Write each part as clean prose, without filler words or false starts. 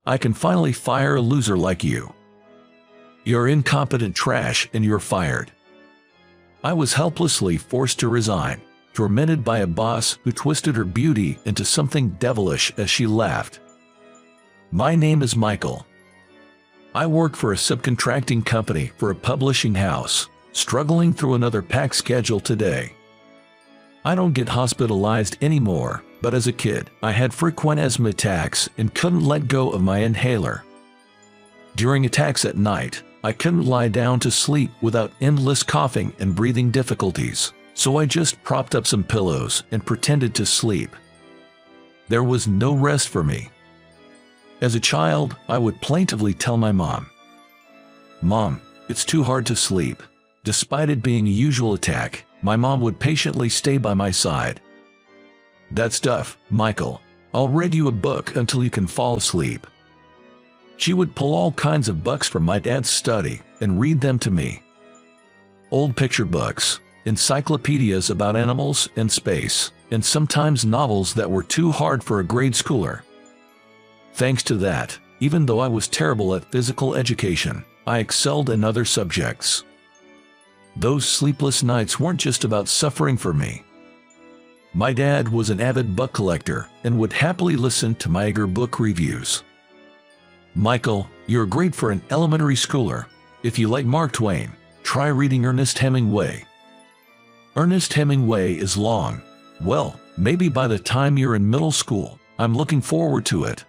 I can finally fire a loser like you. You're incompetent trash and you're fired. I was helplessly forced to resign, tormented by a boss who twisted her beauty into something devilish as she laughed. My name is Michael. I work for a subcontracting company for a publishing house, struggling through another packed schedule today. I don't get hospitalized anymore, but as a kid, I had frequent asthma attacks and couldn't let go of my inhaler. During attacks at night, I couldn't lie down to sleep without endless coughing and breathing difficulties, so I just propped up some pillows and pretended to sleep. There was no rest for me. As a child, I would plaintively tell my mom, "Mom, it's too hard to sleep." Despite it being a usual attack, my mom would patiently stay by my side. "That stuff, Michael. I'll read you a book until you can fall asleep." She would pull all kinds of books from my dad's study and read them to me. Old picture books, encyclopedias about animals and space, and sometimes novels that were too hard for a grade schooler. Thanks to that, even though I was terrible at physical education, I excelled in other subjects. Those sleepless nights weren't just about suffering for me. My dad was an avid book collector and would happily listen to my eager book reviews. "Michael, you're great for an elementary schooler. If you like Mark Twain, try reading Ernest Hemingway. Ernest Hemingway is long. Well, maybe by the time you're in middle school, I'm looking forward to it."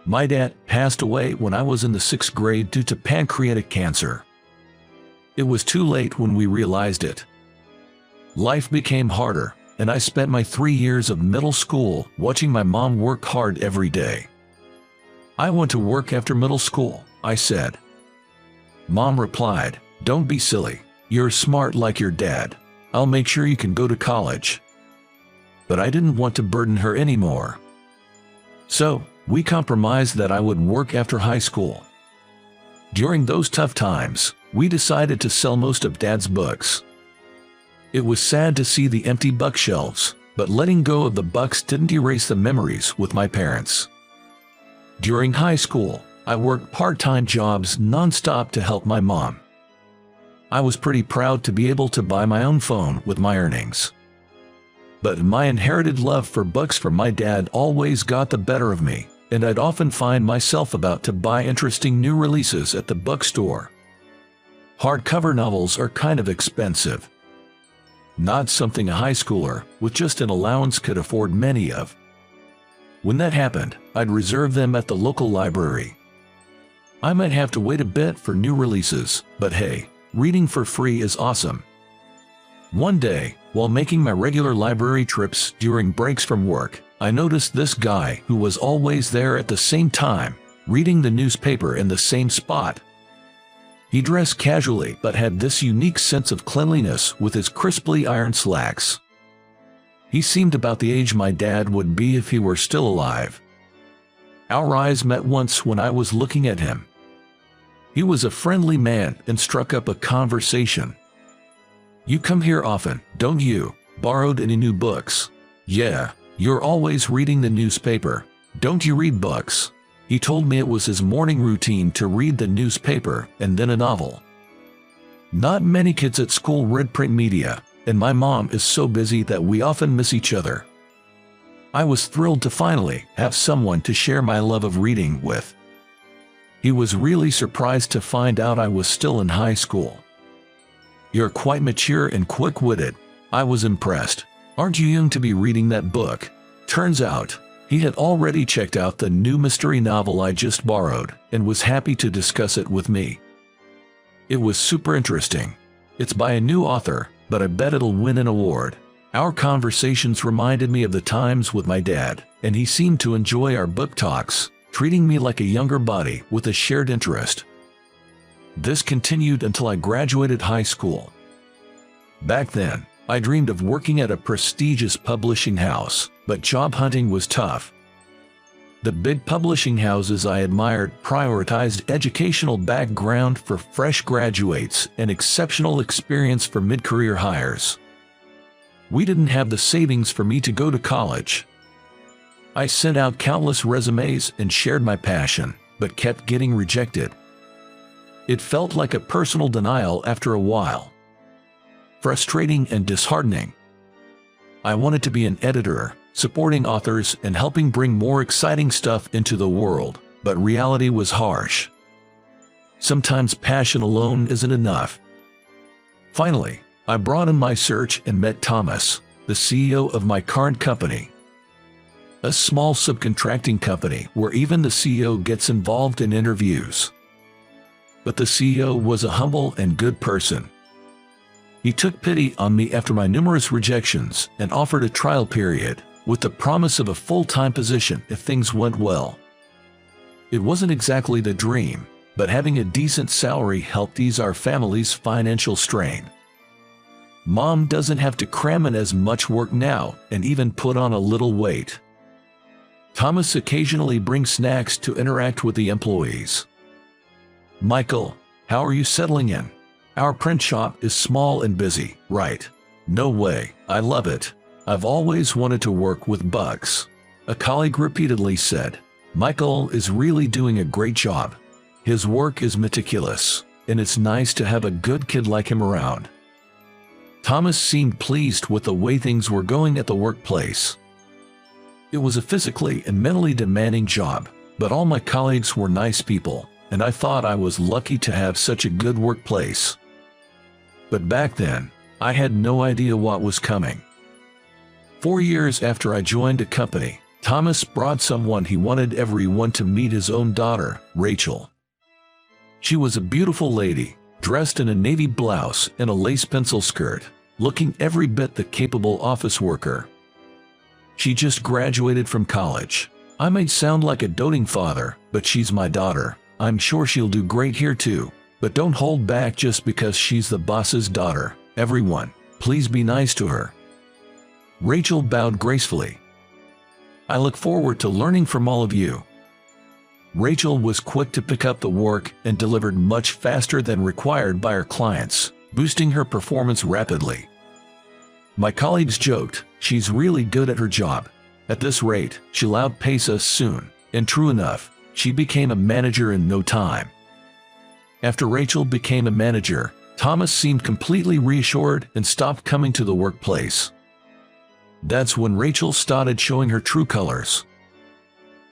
My dad passed away when I was in the 6th grade due to pancreatic cancer. It was too late when we realized it. Life became harder, and I spent my 3 years of middle school watching my mom work hard every day. "I went to work after middle school," I said. Mom replied, "Don't be silly. You're smart like your dad. I'll make sure you can go to college." But I didn't want to burden her anymore. So, we compromised that I would work after high school. During those tough times, we decided to sell most of Dad's books. It was sad to see the empty bookshelves, but letting go of the books didn't erase the memories with my parents. During high school, I worked part-time jobs non-stop to help my mom. I was pretty proud to be able to buy my own phone with my earnings. But my inherited love for books from my dad always got the better of me, and I'd often find myself about to buy interesting new releases at the bookstore. Hardcover novels are kind of expensive. Not something a high schooler with just an allowance could afford many of. When that happened, I'd reserve them at the local library. I might have to wait a bit for new releases, but hey, reading for free is awesome. One day, while making my regular library trips during breaks from work, I noticed this guy who was always there at the same time, reading the newspaper in the same spot. He dressed casually but had this unique sense of cleanliness with his crisply ironed slacks. He seemed about the age my dad would be if he were still alive. Our eyes met once when I was looking at him. He was a friendly man and struck up a conversation. "You come here often, don't you? Borrowed any new books?" "Yeah, you're always reading the newspaper. Don't you read books?" He told me it was his morning routine to read the newspaper and then a novel. Not many kids at school read print media, and my mom is so busy that we often miss each other. I was thrilled to finally have someone to share my love of reading with. He was really surprised to find out I was still in high school. "You're quite mature and quick-witted." I was impressed. "Aren't you young to be reading that book?" Turns out, he had already checked out the new mystery novel I just borrowed and was happy to discuss it with me. It was super interesting. It's by a new author, but I bet it'll win an award. Our conversations reminded me of the times with my dad, and he seemed to enjoy our book talks, treating me like a younger buddy with a shared interest. This continued until I graduated high school. Back then, I dreamed of working at a prestigious publishing house, but job hunting was tough. The big publishing houses I admired prioritized educational background for fresh graduates and exceptional experience for mid-career hires. We didn't have the savings for me to go to college. I sent out countless resumes and shared my passion, but kept getting rejected. It felt like a personal denial after a while. Frustrating and disheartening. I wanted to be an editor, supporting authors and helping bring more exciting stuff into the world, but reality was harsh. Sometimes passion alone isn't enough. Finally, I broadened my search and met Thomas, the CEO of my current company. A small subcontracting company where even the CEO gets involved in interviews. But the CEO was a humble and good person. He took pity on me after my numerous rejections and offered a trial period, with the promise of a full-time position if things went well. It wasn't exactly the dream, but having a decent salary helped ease our family's financial strain. Mom doesn't have to cram in as much work now and even put on a little weight. Thomas occasionally brings snacks to interact with the employees. Michael, how are you settling in? Our print shop is small and busy, right? No way, I love it. I've always wanted to work with bugs. A colleague repeatedly said, Michael is really doing a great job. His work is meticulous, and it's nice to have a good kid like him around. Thomas seemed pleased with the way things were going at the workplace. It was a physically and mentally demanding job, but all my colleagues were nice people, and I thought I was lucky to have such a good workplace. But back then, I had no idea what was coming. 4 years after I joined a company, Thomas brought someone he wanted everyone to meet: his own daughter, Rachel. She was a beautiful lady, dressed in a navy blouse and a lace pencil skirt, looking every bit the capable office worker. She just graduated from college. I may sound like a doting father, but she's my daughter. I'm sure she'll do great here too. But don't hold back just because she's the boss's daughter. Everyone, please be nice to her. Rachel bowed gracefully. I look forward to learning from all of you. Rachel was quick to pick up the work and delivered much faster than required by her clients, boosting her performance rapidly. My colleagues joked, she's really good at her job. At this rate, she'll outpace us soon, and true enough, she became a manager in no time. After Rachel became a manager, Thomas seemed completely reassured and stopped coming to the workplace. That's when Rachel started showing her true colors.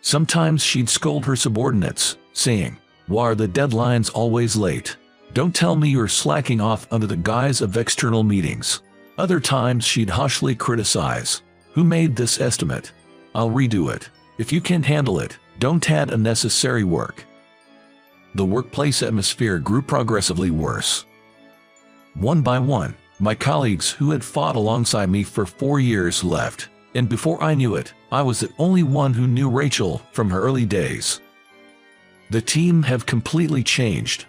Sometimes she'd scold her subordinates, saying, "Why are the deadlines always late? Don't tell me you're slacking off under the guise of external meetings." Other times she'd harshly criticize, "Who made this estimate? I'll redo it. If you can't handle it, don't add unnecessary work." The workplace atmosphere grew progressively worse. One by one, my colleagues who had fought alongside me for 4 years left, and before I knew it, I was the only one who knew Rachel from her early days. The team have completely changed.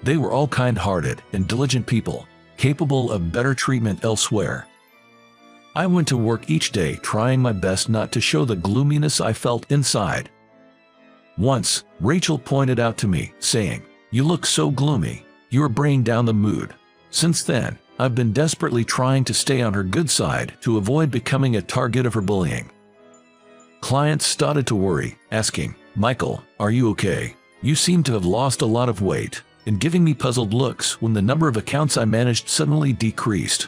They were all kind-hearted and diligent people, capable of better treatment elsewhere. I went to work each day trying my best not to show the gloominess I felt inside. Once, Rachel pointed out to me, saying, "You look so gloomy, you're bringing down the mood." Since then, I've been desperately trying to stay on her good side to avoid becoming a target of her bullying. Clients started to worry, asking, "Michael, are you okay? You seem to have lost a lot of weight," and giving me puzzled looks when the number of accounts I managed suddenly decreased.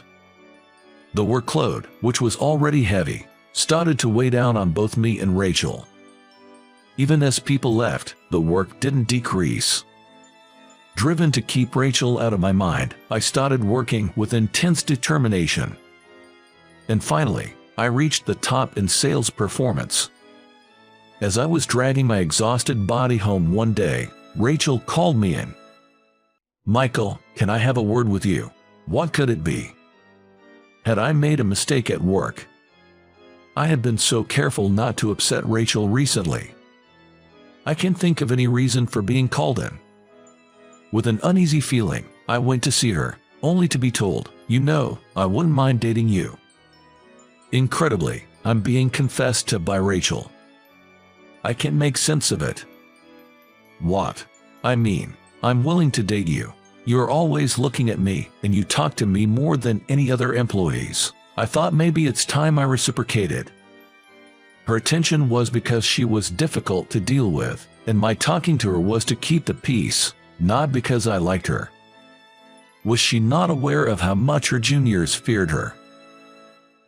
The workload, which was already heavy, started to weigh down on both me and Rachel. Even as people left, the work didn't decrease. Driven to keep Rachel out of my mind, I started working with intense determination. And finally, I reached the top in sales performance. As I was dragging my exhausted body home one day, Rachel called me in. "Michael, can I have a word with you?" What could it be? Had I made a mistake at work? I had been so careful not to upset Rachel recently. I can't think of any reason for being called in. With an uneasy feeling, I went to see her, only to be told, "You know, I wouldn't mind dating you." Incredibly, I'm being confessed to by Rachel. I can't make sense of it. What? I mean, I'm willing to date you. You're always looking at me, and you talk to me more than any other employees. I thought maybe it's time I reciprocated. Her attention was because she was difficult to deal with, and my talking to her was to keep the peace, not because I liked her. Was she not aware of how much her juniors feared her?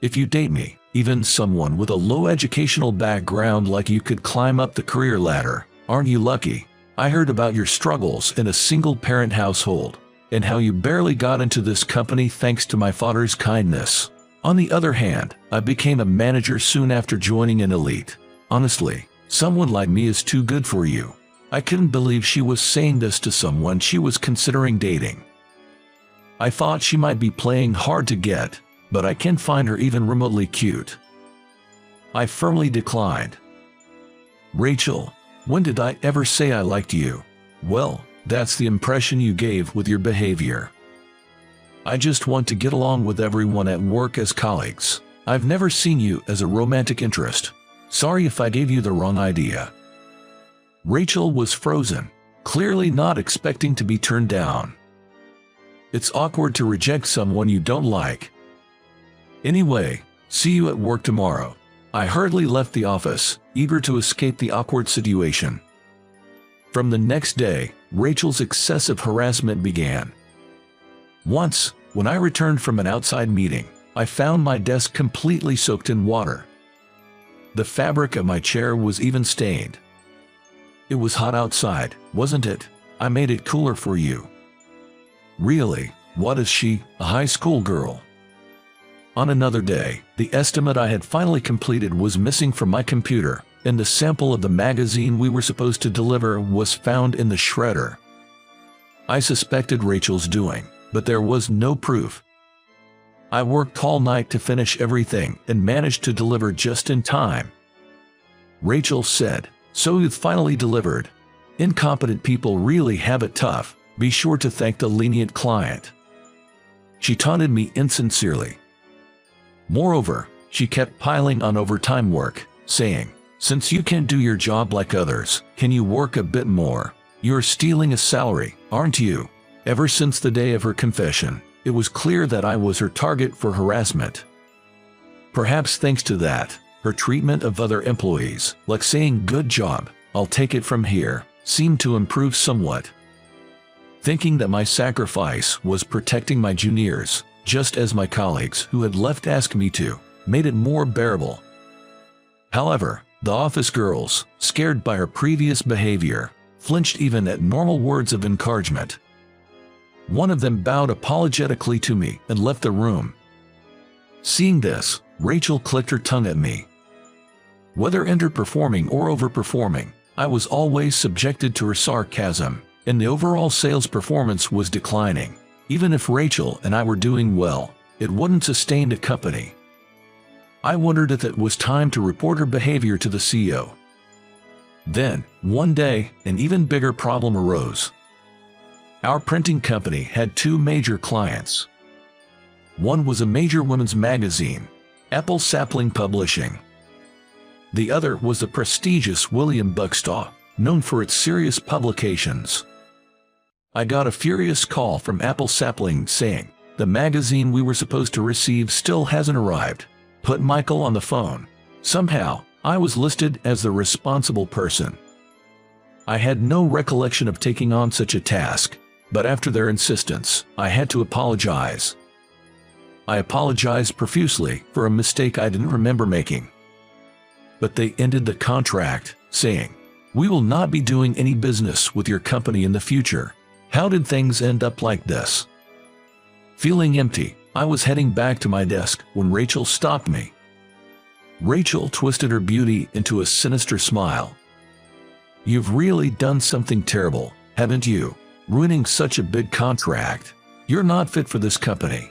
If you date me, even someone with a low educational background like you could climb up the career ladder. Aren't you lucky? I heard about your struggles in a single-parent household, and how you barely got into this company thanks to my father's kindness. On the other hand, I became a manager soon after joining an elite. Honestly, someone like me is too good for you. I couldn't believe she was saying this to someone she was considering dating. I thought she might be playing hard to get, but I can't find her even remotely cute. I firmly declined. Rachel, when did I ever say I liked you? Well, that's the impression you gave with your behavior. I just want to get along with everyone at work as colleagues. I've never seen you as a romantic interest. Sorry if I gave you the wrong idea. Rachel was frozen, clearly not expecting to be turned down. It's awkward to reject someone you don't like. Anyway, see you at work tomorrow. I hurriedly left the office, eager to escape the awkward situation. From the next day, Rachel's excessive harassment began. Once, when I returned from an outside meeting, I found my desk completely soaked in water. The fabric of my chair was even stained. It was hot outside, wasn't it? I made it cooler for you. Really, what is she, a high school girl? On another day, the estimate I had finally completed was missing from my computer, and the sample of the magazine we were supposed to deliver was found in the shredder. I suspected Rachel's doing, but there was no proof. I worked all night to finish everything and managed to deliver just in time. Rachel said, "So you've finally delivered. Incompetent people really have it tough. Be sure to thank the lenient client." She taunted me insincerely. Moreover, she kept piling on overtime work, saying, "Since you can't do your job like others, can you work a bit more? You're stealing a salary, aren't you?" Ever since the day of her confession, it was clear that I was her target for harassment. Perhaps thanks to that, her treatment of other employees, like saying "good job, I'll take it from here," seemed to improve somewhat. Thinking that my sacrifice was protecting my juniors, just as my colleagues who had left asked me to, made it more bearable. However, the office girls, scared by her previous behavior, flinched even at normal words of encouragement. One of them bowed apologetically to me and left the room. Seeing this, Rachel clicked her tongue at me. Whether underperforming or overperforming, I was always subjected to her sarcasm, and the overall sales performance was declining. Even if Rachel and I were doing well, it wouldn't sustain the company. I wondered if it was time to report her behavior to the CEO. Then, one day, an even bigger problem arose. Our printing company had two major clients. One was a major women's magazine, Apple Sapling Publishing. The other was the prestigious William Buckstaw, known for its serious publications. I got a furious call from Apple Sapling saying, "The magazine we were supposed to receive still hasn't arrived." Put Michael on the phone. Somehow, I was listed as the responsible person. I had no recollection of taking on such a task, but after their insistence, I had to apologize. I apologized profusely for a mistake I didn't remember making. But they ended the contract, saying, "We will not be doing any business with your company in the future." How did things end up like this? Feeling empty, I was heading back to my desk when Rachel stopped me. Rachel twisted her beauty into a sinister smile. "You've really done something terrible, haven't you? Ruining such a big contract. You're not fit for this company."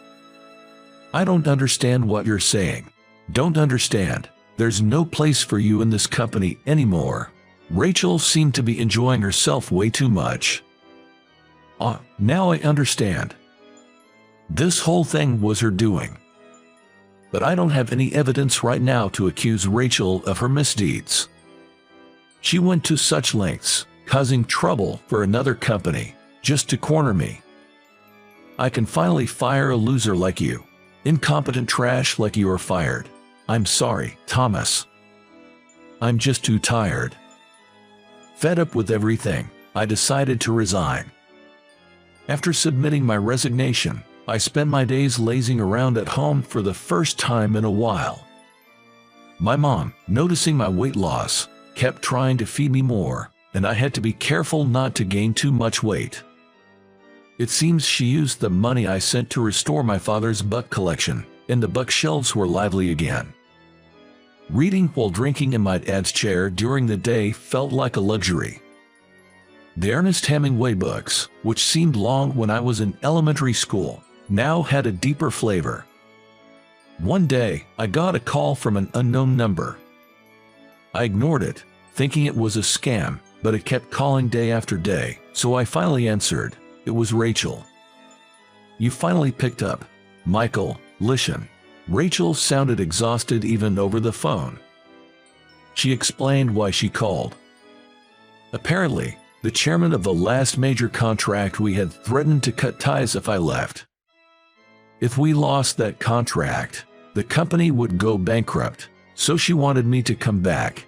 "I don't understand what you're saying." "Don't understand. There's no place for you in this company anymore." Rachel seemed to be enjoying herself way too much. Now I understand. This whole thing was her doing. But I don't have any evidence right now to accuse Rachel of her misdeeds. She went to such lengths, causing trouble for another company, just to corner me. I can finally fire a loser like you. Incompetent trash like you are fired. I'm sorry, Thomas. I'm just too tired. Fed up with everything, I decided to resign. After submitting my resignation, I spent my days lazing around at home for the first time in a while. My mom, noticing my weight loss, kept trying to feed me more, and I had to be careful not to gain too much weight. It seems she used the money I sent to restore my father's book collection, and the bookshelves were lively again. Reading while drinking in my dad's chair during the day felt like a luxury. The Ernest Hemingway books, which seemed long when I was in elementary school, now had a deeper flavor. One day, I got a call from an unknown number. I ignored it, thinking it was a scam, but it kept calling day after day, so I finally answered. It was Rachel. You finally picked up. Michael, listen. Rachel sounded exhausted even over the phone. She explained why she called. Apparently, the chairman of the last major contract we had threatened to cut ties if I left. If we lost that contract, the company would go bankrupt, so she wanted me to come back.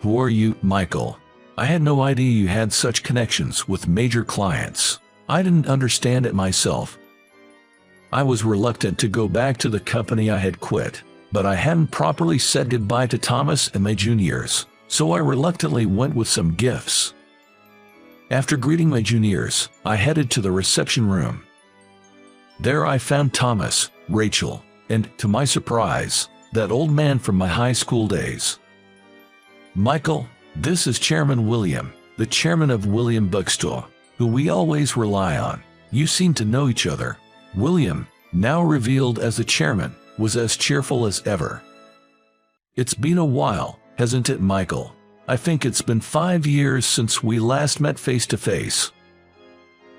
Who are you, Michael? I had no idea you had such connections with major clients. I didn't understand it myself. I was reluctant to go back to the company I had quit, but I hadn't properly said goodbye to Thomas and my juniors, so I reluctantly went with some gifts. After greeting my juniors, I headed to the reception room. There I found Thomas, Rachel, and, to my surprise, that old man from my high school days. Michael, this is Chairman William, the chairman of William Bookstore, who we always rely on. You seem to know each other. William, now revealed as the chairman, was as cheerful as ever. It's been a while, hasn't it, Michael? I think it's been 5 years since we last met face to face.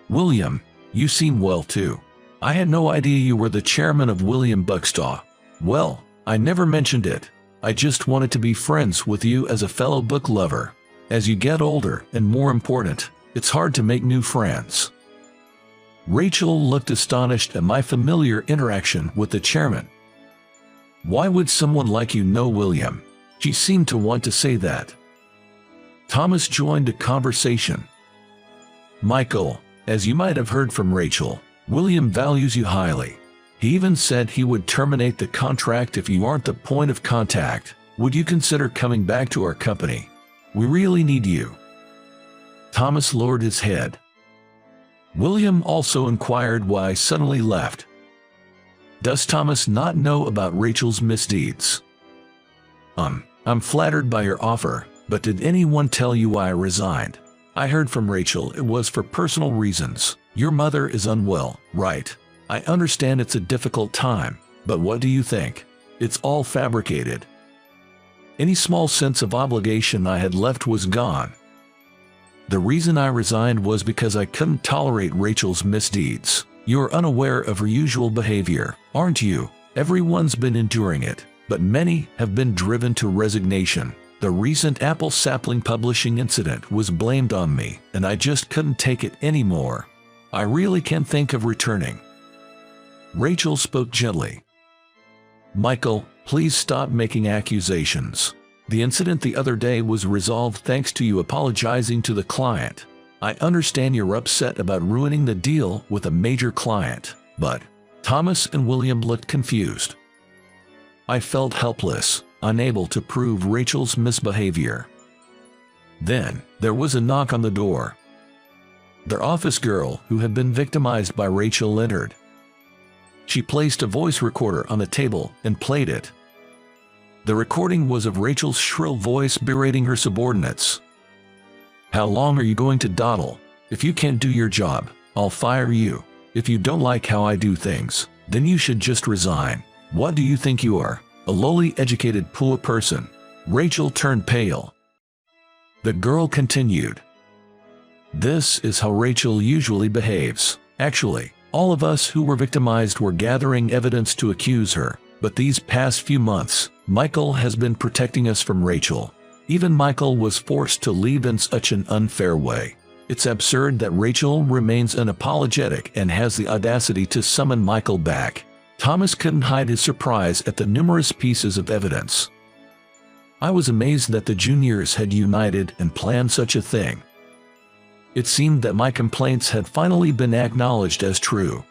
William, you seem well too. I had no idea you were the chairman of William Bookstore. Well, I never mentioned it. I just wanted to be friends with you as a fellow book lover. As you get older, and more important, it's hard to make new friends. Rachel looked astonished at my familiar interaction with the chairman. Why would someone like you know William? She seemed to want to say that. Thomas joined the conversation. Michael, as you might have heard from Rachel, William values you highly. He even said he would terminate the contract if you aren't the point of contact. Would you consider coming back to our company? We really need you. Thomas lowered his head. William also inquired why I suddenly left. Does Thomas not know about Rachel's misdeeds? I'm flattered by your offer, but did anyone tell you why I resigned? I heard from Rachel it was for personal reasons. Your mother is unwell, right? I understand it's a difficult time, but what do you think? It's all fabricated. Any small sense of obligation I had left was gone. The reason I resigned was because I couldn't tolerate Rachel's misdeeds. You're unaware of her usual behavior, aren't you? Everyone's been enduring it, but many have been driven to resignation. The recent apple sapling publishing incident was blamed on me, and I just couldn't take it anymore. I really can't think of returning. Rachel spoke gently. Michael, please stop making accusations. The incident the other day was resolved thanks to you apologizing to the client. I understand you're upset about ruining the deal with a major client, but Thomas and William looked confused. I felt helpless, unable to prove Rachel's misbehavior. Then, there was a knock on the door. Their office girl, who had been victimized by Rachel, entered. She placed a voice recorder on the table and played it. The recording was of Rachel's shrill voice berating her subordinates. How long are you going to dawdle? If you can't do your job, I'll fire you. If you don't like how I do things, then you should just resign. What do you think you are? A lowly educated poor person? Rachel turned pale. The girl continued. This is how Rachel usually behaves. Actually, all of us who were victimized were gathering evidence to accuse her, but these past few months, Michael has been protecting us from Rachel. Even Michael was forced to leave in such an unfair way. It's absurd that Rachel remains unapologetic and has the audacity to summon Michael back. Thomas couldn't hide his surprise at the numerous pieces of evidence. I was amazed that the juniors had united and planned such a thing. It seemed that my complaints had finally been acknowledged as true.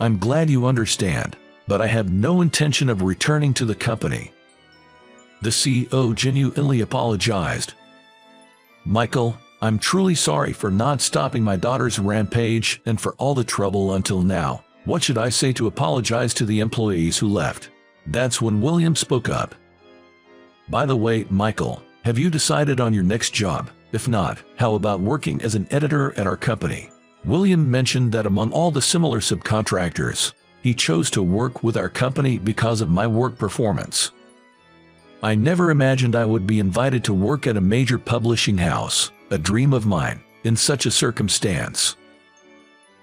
I'm glad you understand, but I have no intention of returning to the company. The CEO genuinely apologized. Michael, I'm truly sorry for not stopping my daughter's rampage and for all the trouble until now. What should I say to apologize to the employees who left? That's when William spoke up. By the way, Michael, have you decided on your next job? If not, how about working as an editor at our company? William mentioned that among all the similar subcontractors, he chose to work with our company because of my work performance. I never imagined I would be invited to work at a major publishing house, a dream of mine, in such a circumstance.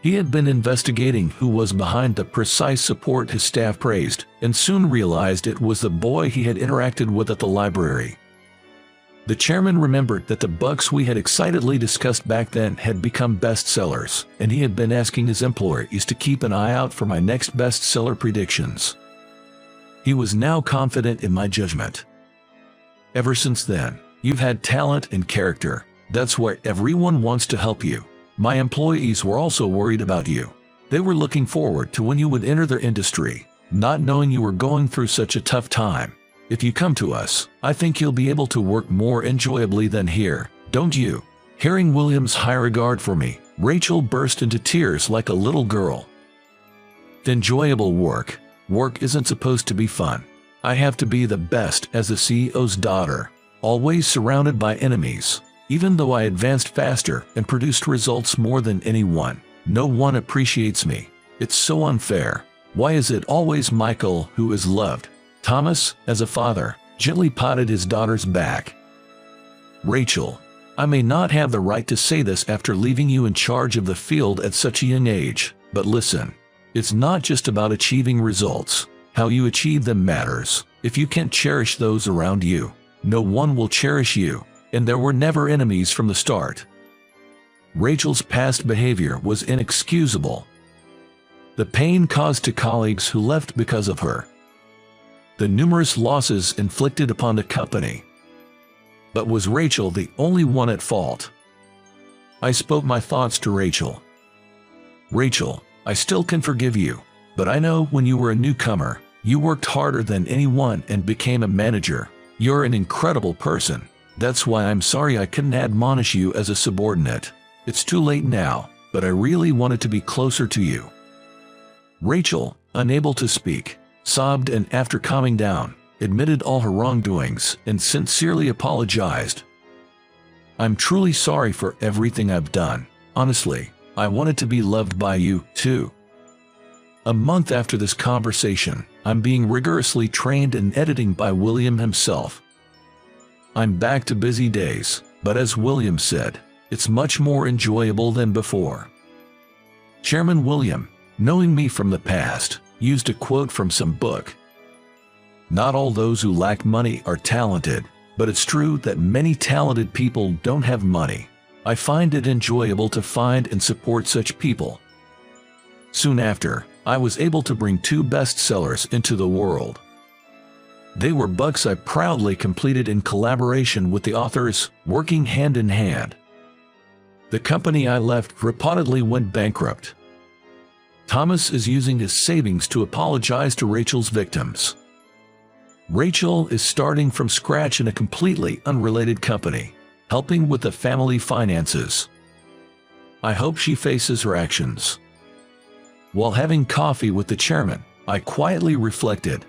He had been investigating who was behind the precise support his staff praised, and soon realized it was the boy he had interacted with at the library. The chairman remembered that the books we had excitedly discussed back then had become bestsellers, and he had been asking his employees to keep an eye out for my next bestseller predictions. He was now confident in my judgment. Ever since then, you've had talent and character. That's why everyone wants to help you. My employees were also worried about you. They were looking forward to when you would enter their industry, not knowing you were going through such a tough time. If you come to us, I think you'll be able to work more enjoyably than here, don't you? Hearing William's high regard for me, Rachel burst into tears like a little girl. Enjoyable work. Work isn't supposed to be fun. I have to be the best as the CEO's daughter, always surrounded by enemies. Even though I advanced faster and produced results more than anyone, no one appreciates me. It's so unfair. Why is it always Michael who is loved? Thomas, as a father, gently patted his daughter's back. Rachel, I may not have the right to say this after leaving you in charge of the field at such a young age, but listen. It's not just about achieving results. How you achieve them matters. If you can't cherish those around you, no one will cherish you. And there were never enemies from the start. Rachel's past behavior was inexcusable. The pain caused to colleagues who left because of her. The numerous losses inflicted upon the company. But was Rachel the only one at fault? I spoke my thoughts to Rachel. Rachel, I still can forgive you, but I know when you were a newcomer, you worked harder than anyone and became a manager. You're an incredible person. That's why I'm sorry I couldn't admonish you as a subordinate. It's too late now, but I really wanted to be closer to you. Rachel, unable to speak, sobbed and after calming down, admitted all her wrongdoings and sincerely apologized. I'm truly sorry for everything I've done. Honestly, I wanted to be loved by you, too. A month after this conversation, I'm being rigorously trained in editing by William himself. I'm back to busy days, but as William said, it's much more enjoyable than before. Chairman William, knowing me from the past, used a quote from some book. Not all those who lack money are talented, but it's true that many talented people don't have money. I find it enjoyable to find and support such people. Soon after, I was able to bring 2 bestsellers into the world. They were books I proudly completed in collaboration with the authors, working hand in hand. The company I left reportedly went bankrupt. Thomas is using his savings to apologize to Rachel's victims. Rachel is starting from scratch in a completely unrelated company, helping with the family finances. I hope she faces her actions. While having coffee with the chairman, I quietly reflected.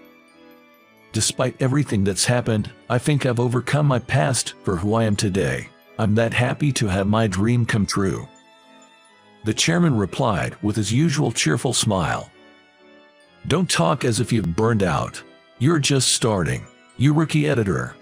Despite everything that's happened, I think I've overcome my past for who I am today. I'm that happy to have my dream come true. The chairman replied with his usual cheerful smile. Don't talk as if you've burned out. You're just starting. You rookie editor.